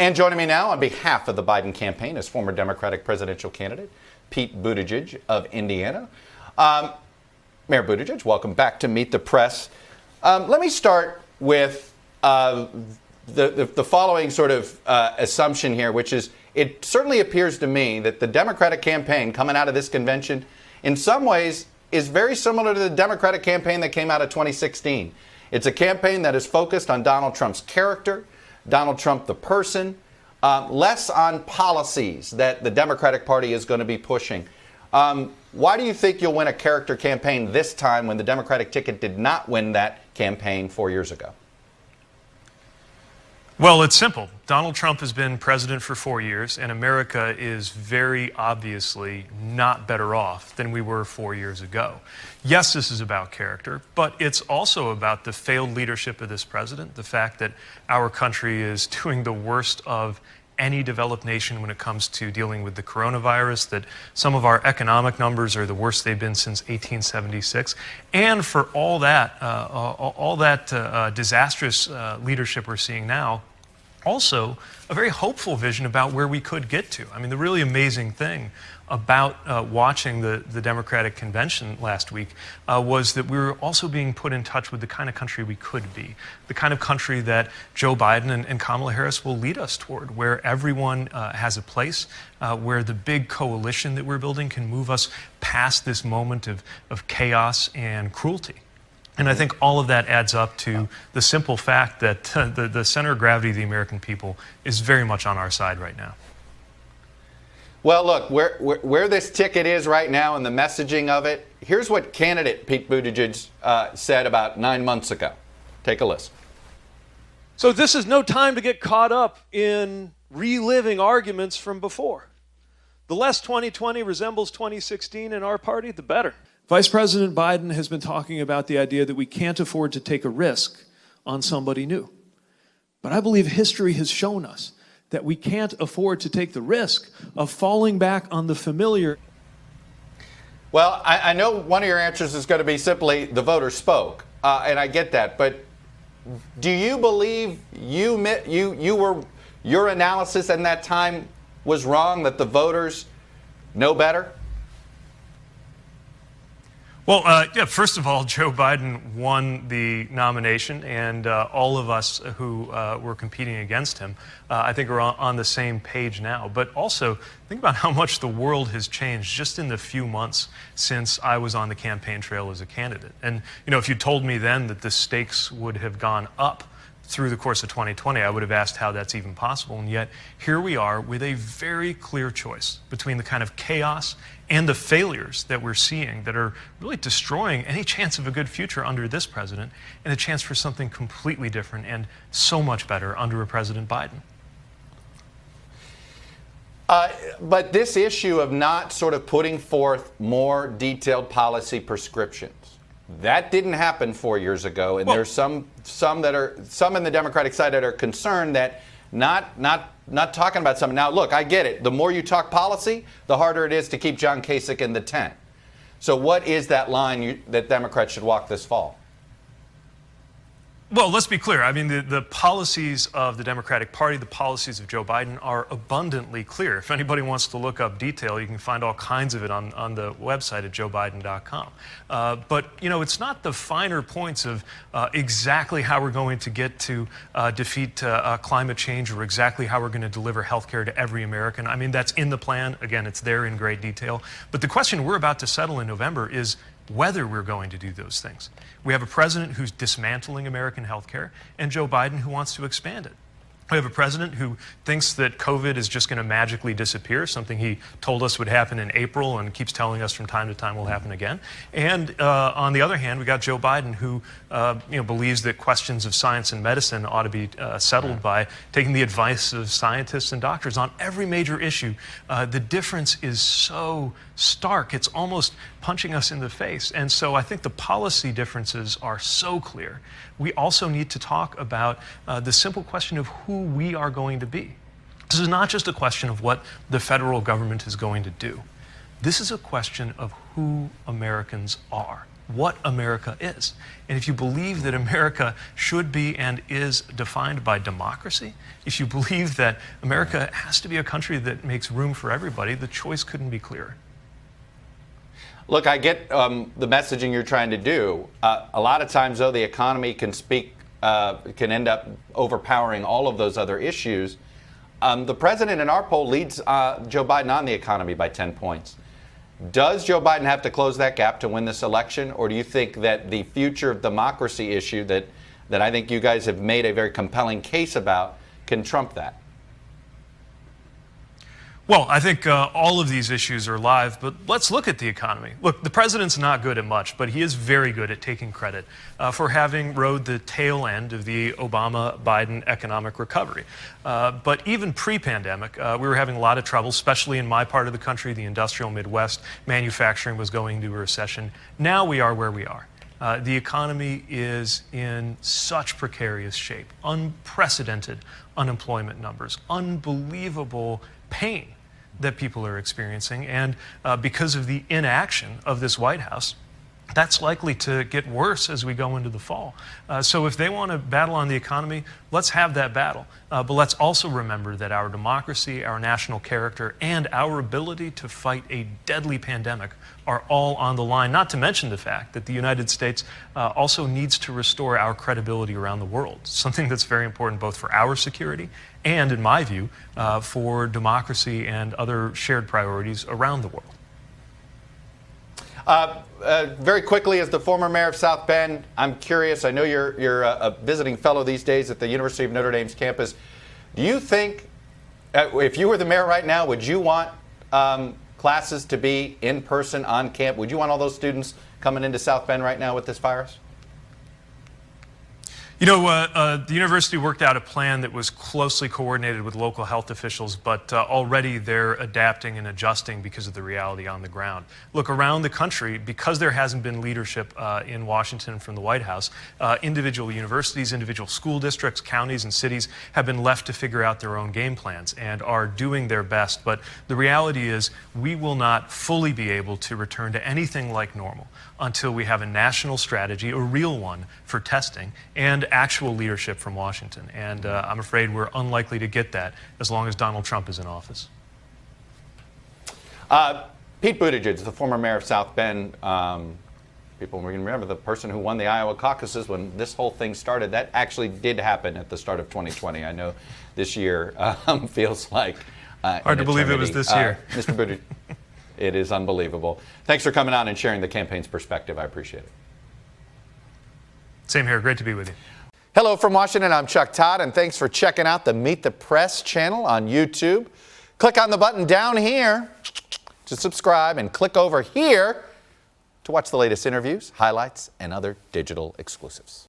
And joining me now on behalf of the Biden campaign is former Democratic presidential candidate Pete Buttigieg of Indiana. Mayor Buttigieg, welcome back to Meet the Press. Let me start with the following sort of assumption here, which is it certainly appears to me that the Democratic campaign coming out of this convention in some ways is very similar to the Democratic campaign that came out of 2016. It's a campaign that is focused on Donald Trump's character, Donald Trump the person, less on policies that the Democratic Party is going to be pushing. Why do you think you'll win a character campaign this time when the Democratic ticket did not win that campaign 4 years ago? Well, it's simple. Donald Trump has been president for 4 years, and America is very obviously not better off than we were 4 years ago. Yes, this is about character, but it's also about the failed leadership of this president, the fact that our country is doing the worst of any developed nation when it comes to dealing with the coronavirus, that some of our economic numbers are the worst they've been since 1876, and for all that disastrous leadership we're seeing now, also a very hopeful vision about where we could get to. I mean, the really amazing thing about watching the Democratic convention last week was that we were also being put in touch with the kind of country we could be, the kind of country that Joe Biden and Kamala Harris will lead us toward, where everyone has a place, where the big coalition that we're building can move us past this moment of chaos and cruelty. And I think all of that adds up to the simple fact that the center of gravity of the American people is very much on our side right now. Well, look, where this ticket is right now and the messaging of it, here's what candidate Pete Buttigieg said about 9 months ago. Take a listen. So this is no time to get caught up in reliving arguments from before. The less 2020 resembles 2016 in our party, the better. Vice President Biden has been talking about the idea that we can't afford to take a risk on somebody new. But I believe history has shown us that we can't afford to take the risk of falling back on the familiar. Well, I know one of your answers is going to be simply the voters spoke, and I get that. But do you believe your analysis in that time was wrong, that the voters know better? Well, yeah, first of all, Joe Biden won the nomination, and all of us who were competing against him, I think, are on the same page now. But also, think about how much the world has changed just in the few months since I was on the campaign trail as a candidate. And, you know, if you told me then that the stakes would have gone up through the course of 2020, I would have asked how that's even possible. And yet, here we are with a very clear choice between the kind of chaos and the failures that we're seeing that are really destroying any chance of a good future under this president, and a chance for something completely different and so much better under a President Biden. But this issue of not sort of putting forth more detailed policy prescriptions, that didn't happen 4 years ago, and there's some in the Democratic side that are concerned that not talking about something. Now, look, I get it. The more you talk policy, the harder it is to keep John Kasich in the tent. So what is that line that Democrats should walk this fall? Well, let's be clear. I mean, the policies of the Democratic Party, the policies of Joe Biden are abundantly clear. If anybody wants to look up detail, you can find all kinds of it on the website at joebiden.com. But, you know, it's not the finer points of exactly how we're going to get to defeat climate change, or exactly how we're going to deliver health care to every American. I mean, that's in the plan. Again, it's there in great detail. But the question we're about to settle in November is whether we're going to do those things. We have a president who's dismantling American health care, and Joe Biden who wants to expand it. We have a president who thinks that COVID is just going to magically disappear, something he told us would happen in April and keeps telling us from time to time will happen again. And on the other hand, we got Joe Biden who believes that questions of science and medicine ought to be settled by taking the advice of scientists and doctors on every major issue. The difference is so stark, it's almost punching us in the face. And so I think the policy differences are so clear. We also need to talk about the simple question of who we are going to be. This is not just a question of what the federal government is going to do. This is a question of who Americans are. what America is. And if you believe that America should be and is defined by democracy, if you believe that America has to be a country that makes room for everybody, the choice couldn't be clearer. Look, I get the messaging you're trying to do. A lot of times, though, the economy can can end up overpowering all of those other issues. The president in our poll leads Joe Biden on the economy by 10 points. Does Joe Biden have to close that gap to win this election, or do you think that the future of democracy issue that I think you guys have made a very compelling case about can trump that? Well, I think all of these issues are live, but let's look at the economy. Look, the president's not good at much, but he is very good at taking credit for having rode the tail end of the Obama-Biden economic recovery. But even pre-pandemic, we were having a lot of trouble, especially in my part of the country, the industrial Midwest. Manufacturing was going into a recession. Now we are where we are. The economy is in such precarious shape, unprecedented unemployment numbers, unbelievable pain that people are experiencing, and because of the inaction of this White House, that's likely to get worse as we go into the fall. So if they want to battle on the economy, let's have that battle. But let's also remember that our democracy, our national character, and our ability to fight a deadly pandemic are all on the line, not to mention the fact that the United States also needs to restore our credibility around the world, something that's very important both for our security and, in my view, for democracy and other shared priorities around the world. Very quickly, as the former mayor of South Bend, I'm curious, I know you're a visiting fellow these days at the University of Notre Dame's campus. Do you think, if you were the mayor right now, would you want classes to be in person on camp? Would you want all those students coming into South Bend right now with this virus? You know, the university worked out a plan that was closely coordinated with local health officials, but already they're adapting and adjusting because of the reality on the ground. Look, around the country, because there hasn't been leadership in Washington from the White House, individual universities, individual school districts, counties, and cities have been left to figure out their own game plans and are doing their best. But the reality is we will not fully be able to return to anything like normal until we have a national strategy, a real one, for testing and actual leadership from Washington. And I'm afraid we're unlikely to get that as long as Donald Trump is in office. Pete Buttigieg, the former mayor of South Bend, people remember the person who won the Iowa caucuses when this whole thing started. That actually did happen at the start of 2020. I know this year feels like hard to believe it was this year. Mr. Buttigieg, it is unbelievable. Thanks for coming on and sharing the campaign's perspective. I appreciate it. Same here. Great to be with you. Hello from Washington. I'm Chuck Todd, and thanks for checking out the Meet the Press channel on YouTube. Click on the button down here to subscribe and click over here to watch the latest interviews, highlights, and other digital exclusives.